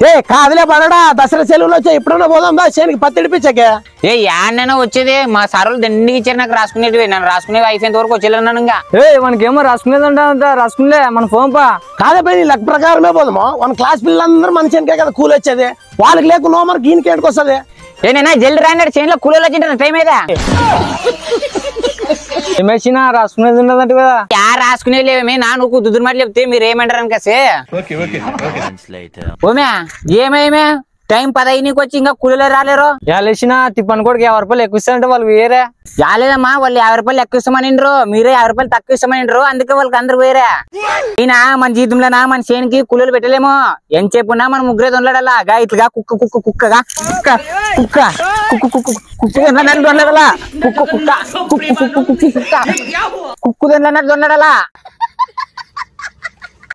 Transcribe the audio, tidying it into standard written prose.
ఏ కాదులే పడడా దసరా సెలవులు వచ్చా ఎప్పుడన్నా పోదాం దా చేనికి పత్తి ఇడిపించకే. ఏ యాన్నైనా వచ్చేది మా సార్లు దండికి ఇచ్చారు నాకు రాసుకునేది. నన్ను రాసుకునేవి అయిపోయేంత వరకు వచ్చేళ్ళన్నాను. ఇంకా మనకేమో రాసుకునేదంట రాసుకునే మన ఫోన్ పా కాదే నీ లెక్క ప్రకారమే పోదాము. మన క్లాస్ పిల్లలందరూ మన చేనికే కదా కూలి వచ్చేది. వాళ్ళకి లేకుండా హోంవర్క్ ఈయనకి ఏంటికి వస్తుంది? ఏనైనా జల్ది రాండి చేనులో కూలీలు వచ్చింటారు టైం అయితే. ఏమేసిన రాసుకునేది ఉండదంట కదా. యా రాసుకునేది లేవే నా నువ్వు దుద్దురు మాట చెప్తే మీరు ఏమంటారు కసే. ఓమే ఏమేమే టైం 10 నీకు వచ్చి ఇంకా కూలీలే రాలేరు. లేచిన తిప్పని కూడా 50 రూపాయలు ఎక్కువ ఇస్తారంటే వాళ్ళు వేరే యాలేదమ్మా వాళ్ళు 50 రూపాయలు ఎక్కువ ఇస్తామనిండ్రు. మీరే 50 రూపాయలు తక్కువ ఇస్తామనిండ్రు. అందుకే వాళ్ళకి అందరు వేరే. ఈయన మన జీతంలోనా మన చేనికి కూలీలు పెట్టలేమో. ఏం చెప్పున్నా మనం ముగ్గురే దొండలా గా ఇట్లుగా కుక్క కుక్క కుక్కగా కుక్క కుక్క కుక్కు కుక్కు కుక్కు దొండలా కుక్క కుక్క కుక్కు కుక్కు కుక్క కుక్కు దొండలా